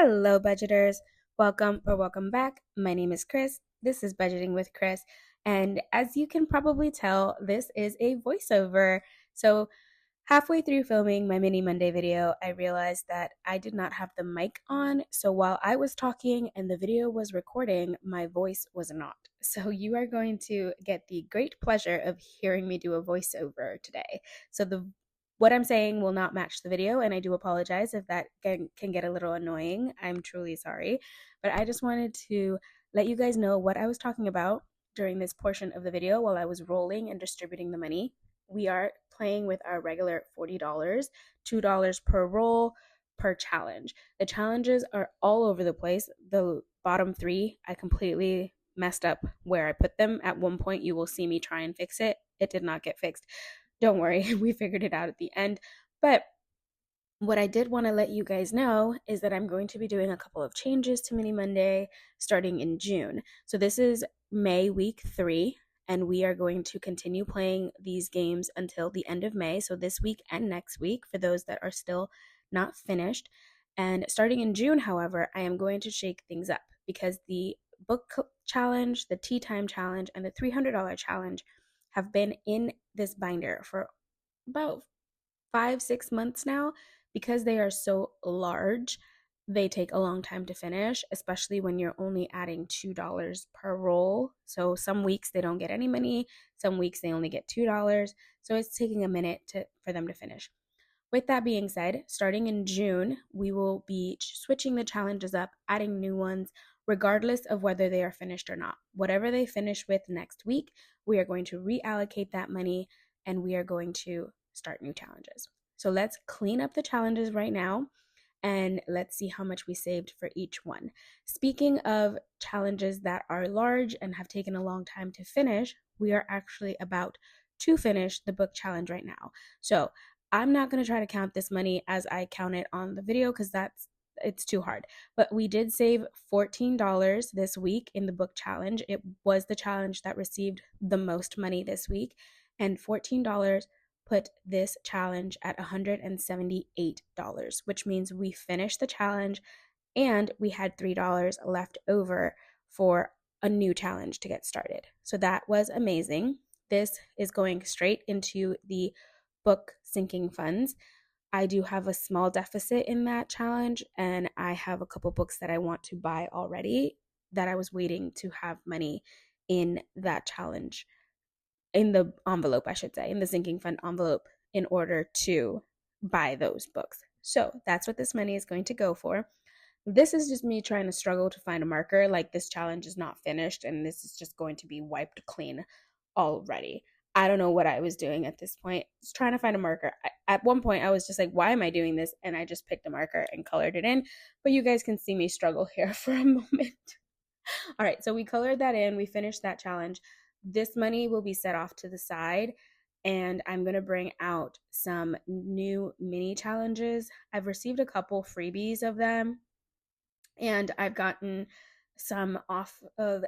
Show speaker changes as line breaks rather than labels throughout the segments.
Hello, budgeters. Welcome back. My name is Chris. This is Budgeting with Chris. And as you can probably tell, this is a voiceover. So, halfway through filming my mini Monday video, I realized that I did not have the mic on. So, while I was talking and the video was recording, my voice was not. So, you are going to get the great pleasure of hearing me do a voiceover today. So, what I'm saying will not match the video, and I do apologize if that can get a little annoying. I'm truly sorry. But I just wanted to let you guys know what I was talking about during this portion of the video while I was rolling and distributing the money. We are playing with our regular $40, $2 per roll per challenge. The challenges are all over the place. The bottom three, I completely messed up where I put them. At one point, you will see me try and fix it. It did not get fixed. Don't worry, we figured it out at the end. But what I did want to let you guys know is that I'm going to be doing a couple of changes to Mini Monday starting in June. So this is May week 3, and we are going to continue playing these games until the end of May. So this week and next week for those that are still not finished. And starting in June, however, I am going to shake things up because the book challenge, the tea time challenge, and the $300 challenge have been in this binder for about 5-6 months now. Because they are so large, they take a long time to finish, especially when you're only adding $2 per roll. So some weeks they don't get any money, some weeks they only get $2. So it's taking a minute for them to finish. With that being said, starting in June, we will be switching the challenges up, adding new ones, regardless of whether they are finished or not. Whatever they finish with next week, we are going to reallocate that money and we are going to start new challenges. So let's clean up the challenges right now and let's see how much we saved for each one. Speaking of challenges that are large and have taken a long time to finish, we are actually about to finish the book challenge right now. So I'm not going to try to count this money as I count it on the video because it's too hard. But we did save $14 this week in the book challenge. It was the challenge that received the most money this week, and $14 put this challenge at $178, which means we finished the challenge and we had $3 left over for a new challenge to get started. So that was amazing. This is going straight into the book sinking funds. I do have a small deficit in that challenge, and I have a couple books that I want to buy already that I was waiting to have money in that challenge, in the envelope, I should say, in the sinking fund envelope, in order to buy those books. So that's what this money is going to go for. This is just me trying to struggle to find a marker. Like, this challenge is not finished and this is just going to be wiped clean already. I don't know what I was doing at this point. I was trying to find a marker. At one point, I was just like, why am I doing this? And I just picked a marker and colored it in. But you guys can see me struggle here for a moment. All right, so we colored that in. We finished that challenge. This money will be set off to the side, and I'm going to bring out some new mini challenges. I've received a couple freebies of them, and I've gotten some off of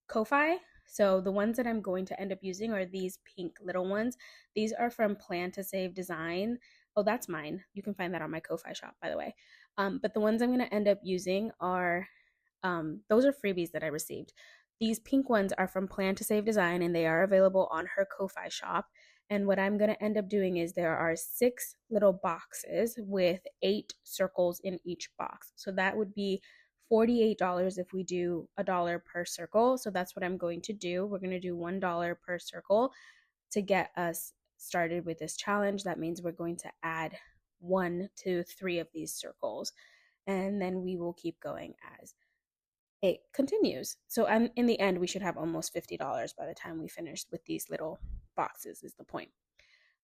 Ko-Fi. So the ones that I'm going to end up using are these pink little ones. These are from Plan to Save Design. Oh, that's mine. You can find that on my Ko-Fi shop, by the way. But the ones I'm going to end up using are, those are freebies that I received. These pink ones are from Plan to Save Design, and they are available on her Ko-Fi shop. And what I'm going to end up doing is there are 6 little boxes with 8 circles in each box. So that would be $48 if we do $1 per circle. So that's what I'm going to do. We're going to do $1 per circle to get us started with this challenge. That means we're going to add 1 to 3 of these circles, and then we will keep going as it continues. So in the end, we should have almost $50 by the time we finish with these little boxes, is the point.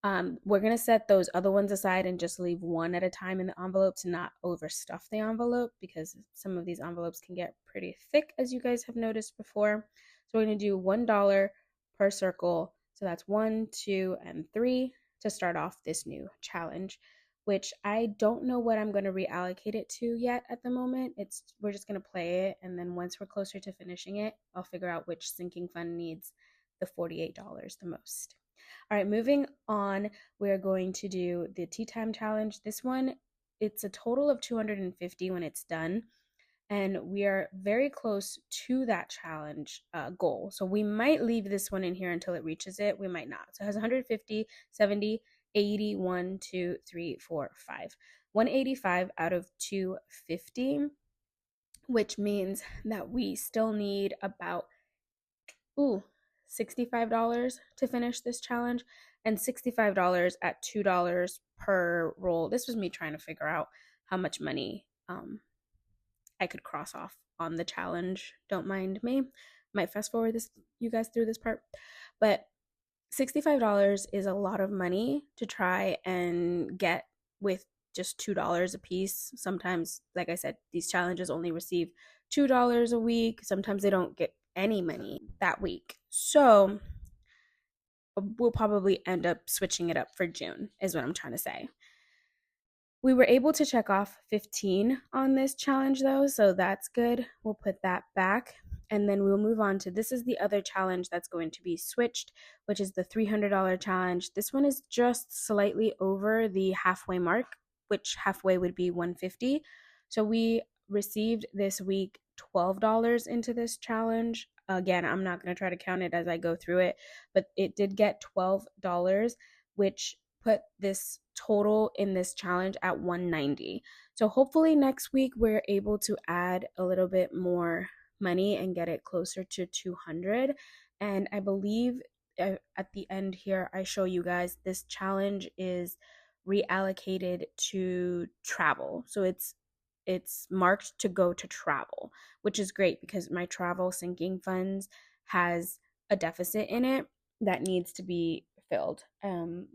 We're going to set those other ones aside and just leave one at a time in the envelope to not overstuff the envelope, because some of these envelopes can get pretty thick, as you guys have noticed before. So we're going to do $1 per circle. So that's 1, 2, and 3 to start off this new challenge, which I don't know what I'm going to reallocate it to yet at the moment. We're just going to play it, and then once we're closer to finishing it, I'll figure out which sinking fund needs the $48 the most. All right, moving on, we're going to do the tea time challenge. This one it's a total of 250 when it's done, and we are very close to that challenge goal. So we might leave this one in here until it reaches it. We might not. So it has 150, 70, 80, 1, 2, 3, 4, 5. 185 out of 250, which means that we still need about $65 to finish this challenge, and $65 at $2 per roll. This was me trying to figure out how much money I could cross off on the challenge. Don't mind me. Might fast forward this you guys through this part. But $65 is a lot of money to try and get with just $2 a piece. Sometimes, like I said, these challenges only receive $2 a week. Sometimes they don't get any money that week. So we'll probably end up switching it up for June, is what I'm trying to say. We were able to check off 15 on this challenge though, so that's good. We'll put that back, and then we'll move on to, this is the other challenge that's going to be switched, which is the $300 challenge. This one is just slightly over the halfway mark, which halfway would be 150. So we received this week $12 into this challenge. Again, I'm not going to try to count it as I go through it, but it did get $12, which put this total in this challenge at 190. So hopefully next week we're able to add a little bit more money and get it closer to 200. And I believe at the end here I show you guys this challenge is reallocated to travel. So it's marked to go to travel, which is great because my travel sinking funds has a deficit in it that needs to be filled.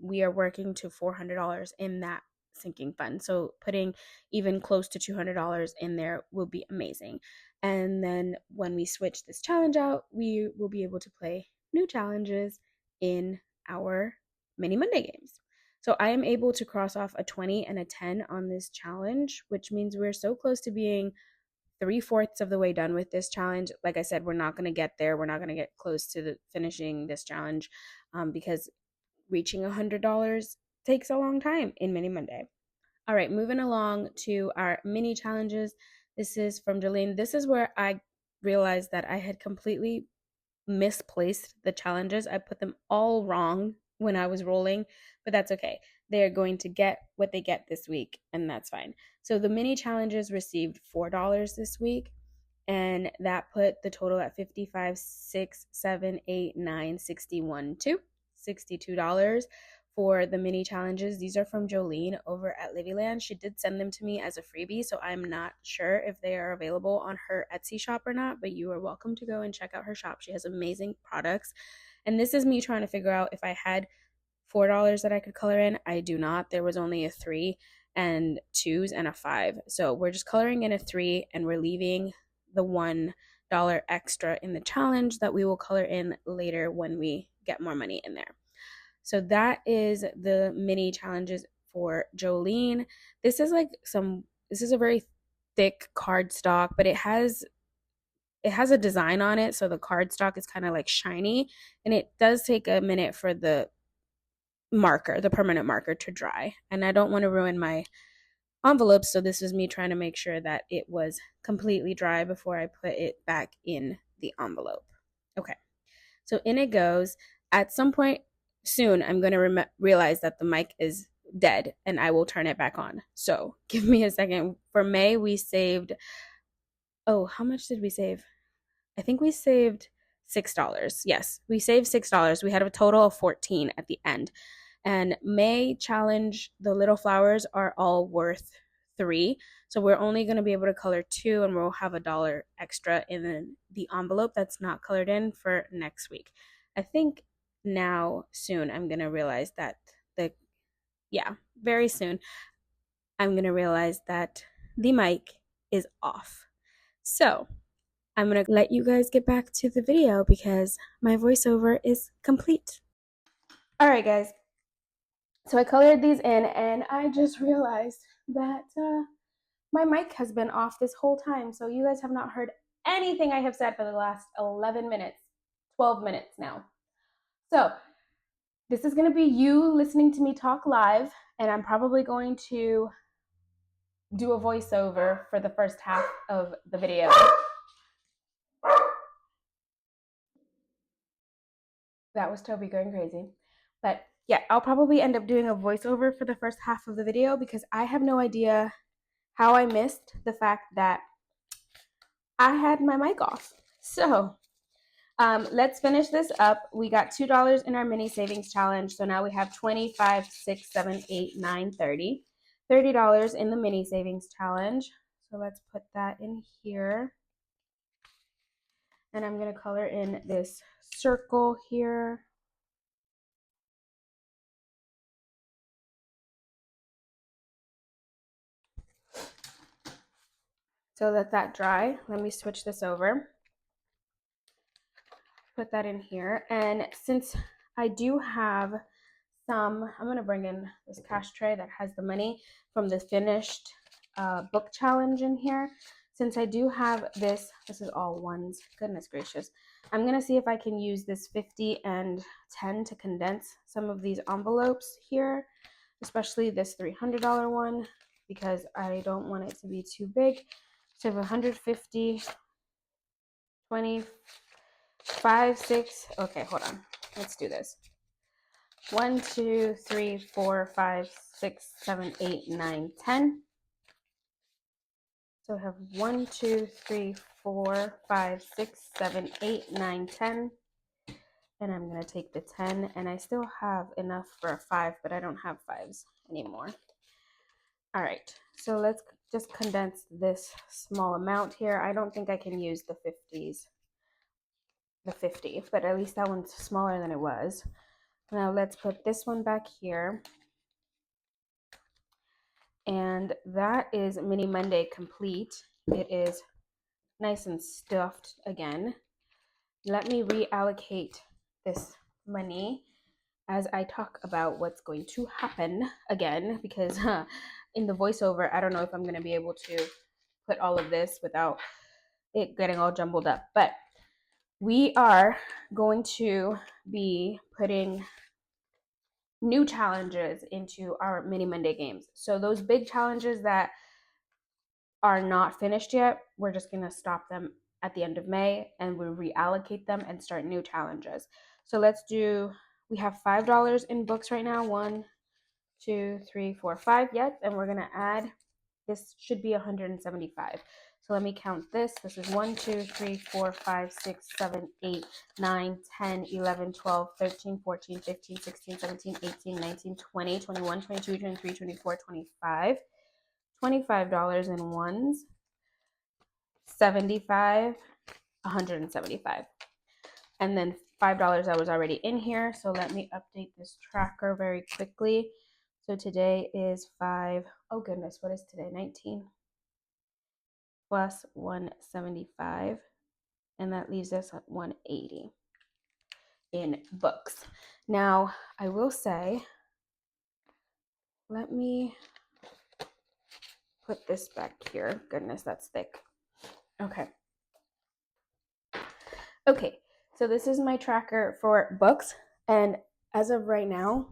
We are working to $400 in that sinking fund. So putting even close to $200 in there will be amazing. And then when we switch this challenge out, we will be able to play new challenges in our mini Monday games. So I am able to cross off a 20 and a 10 on this challenge, which means we're so close to being 3/4 of the way done with this challenge. Like I said, we're not going to get there. We're not going to get close to finishing this challenge because reaching $100 takes a long time in Mini Monday. All right, moving along to our mini challenges. This is from Jolene. This is where I realized that I had completely misplaced the challenges. I put them all wrong when I was rolling, but that's okay. They're going to get what they get this week, and that's fine. So the mini challenges received $4 this week, and that put the total at 55, 6, 7, 8, 9, 61, 2, $62 for the mini challenges. These are from Jolene over at Livyland. She did send them to me as a freebie, so I'm not sure if they are available on her Etsy shop or not, but you are welcome to go and check out her shop. She has amazing products. And this is me trying to figure out if I had $4 that I could color in. I do not. There was only a 3 and 2s and a 5. So we're just coloring in a 3 and we're leaving the $1 extra in the challenge that we will color in later when we get more money in there. So that is the mini challenges for Jolene. This is a very thick cardstock, but it has a design on it, so the cardstock is kind of like shiny, and it does take a minute for the permanent marker to dry. And I don't want to ruin my envelopes, so this is me trying to make sure that it was completely dry before I put it back in the envelope. Okay, so in it goes. At some point soon, I'm going to realize that the mic is dead and I will turn it back on. So give me a second. For May, we saved, how much did we save? I think we saved $6. Yes, we saved $6. We had a total of 14 at the end. And May challenge, the little flowers are all worth 3. So we're only going to be able to color 2, and we'll have $1 extra in the envelope that's not colored in for next week. I think now soon I'm going to realize that very soon I'm going to realize that the mic is off. So I'm going to let you guys get back to the video because my voiceover is complete. All right, guys. So I colored these in, and I just realized that my mic has been off this whole time. So you guys have not heard anything I have said for the last 11 minutes, 12 minutes now. So this is going to be you listening to me talk live, and I'm probably going to do a voiceover for the first half of the video. That was Toby going crazy. But yeah, I'll probably end up doing a voiceover for the first half of the video because I have no idea how I missed the fact that I had my mic off. So let's finish this up. We got $2 in our mini savings challenge. So now we have 25, 6, 7, 8, 9, 30. $30 in the mini savings challenge. So let's put that in here. And I'm going to color in this circle here. So let that dry. Let me switch this over. Put that in here. And since I do have some, I'm going to bring in this cash tray that has the money from the finished book challenge in here. Since I do have this is all ones, goodness gracious. I'm going to see if I can use this 50 and 10 to condense some of these envelopes here, especially this $300 one, because I don't want it to be too big. So I have 150, 20, 5, 6. Okay, hold on. Let's do this. 1, 2, 3, 4, 5, 6, 7, 8, 9, 10. So I have 1, 2, 3, 4, 5, 6, 7, 8, 9, 10. And I'm going to take the 10. And I still have enough for a 5, but I don't have 5s anymore. All right. So let's just condense this small amount here. I don't think I can use the 50s. The 50, but at least that one's smaller than it was. Now let's put this one back here. And that is Mini Monday complete. It is nice and stuffed again. Let me reallocate this money as I talk about what's going to happen again, because in the voiceover, I don't know if I'm going to be able to put all of this without it getting all jumbled up. But we are going to be putting new challenges into our Mini Monday games. So those big challenges that are not finished yet, we're just going to stop them at the end of May and we reallocate them and start new challenges. So we have $5 in books right now. 1, 2, 3, 4, 5. Yes, and we're going to add, this should be 175. So let me count this. This is 1, 2, 3, 4, 5, 6, 7, 8, 9, 10, 11, 12, 13, 14, 15, 16, 17, 18, 19, 20, 21, 22, 23, 24, 25. $25 in ones, 75, 175. And then $5 that was already in here. So let me update this tracker very quickly. So today is 5. Oh goodness, what is today? 19 plus 175. And that leaves us at 180 in books. Now, I will say, let me put this back here. Goodness, that's thick. Okay. Okay, so this is my tracker for books. And as of right now,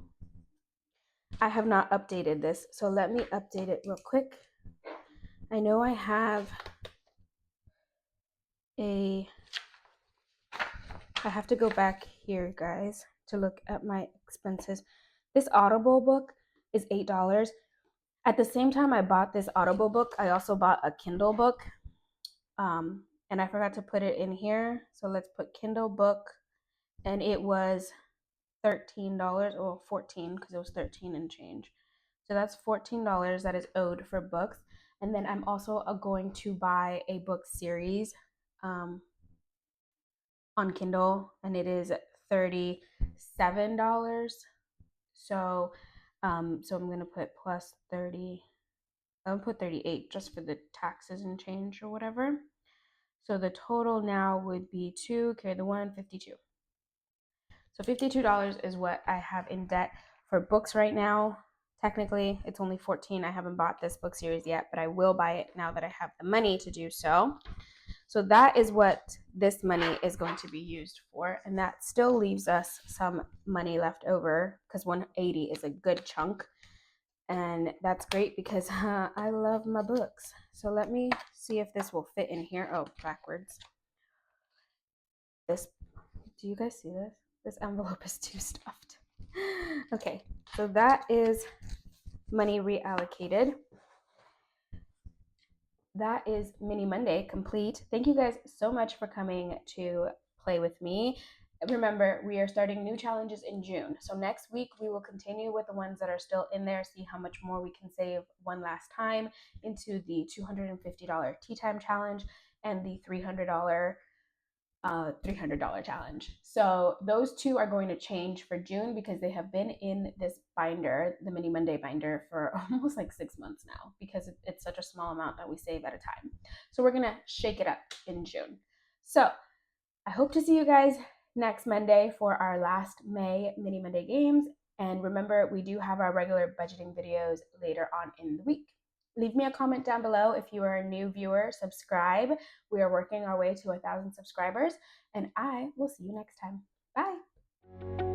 I have not updated this. So let me update it real quick. I know I have I have to go back here, guys, to look at my expenses. This Audible book is $8. At the same time I bought this Audible book, I also bought a Kindle book. And I forgot to put it in here. So let's put Kindle book. And it was $13 or 14 because it was 13 and change. So that's $14 that is owed for books. And then I'm also going to buy a book series on Kindle, and it is $37. So so I'm gonna put plus 30. I'll put 38 just for the taxes and change or whatever. So the total now would be carry the 152. So $52 is what I have in debt for books right now. Technically, it's only 14. I haven't bought this book series yet, but I will buy it now that I have the money to do so. So that is what this money is going to be used for. And that still leaves us some money left over because 180 is a good chunk. And that's great because I love my books. So let me see if this will fit in here. Oh, backwards. This, do you guys see this? This envelope is too stuffed. Okay, so that is money reallocated. That is Mini Monday complete. Thank you guys so much for coming to play with me. Remember, we are starting new challenges in June. So next week, we will continue with the ones that are still in there, see how much more we can save one last time into the $250 tea time challenge and the $300 $300 challenge. So those two are going to change for June because they have been in this binder, the Mini Monday binder, for almost like 6 months now because it's such a small amount that we save at a time. So we're going to shake it up in June. So I hope to see you guys next Monday for our last May Mini Monday games. And remember, we do have our regular budgeting videos later on in the week. Leave me a comment down below if you are a new viewer. Subscribe. We are working our way to 1,000 subscribers, and I will see you next time. Bye.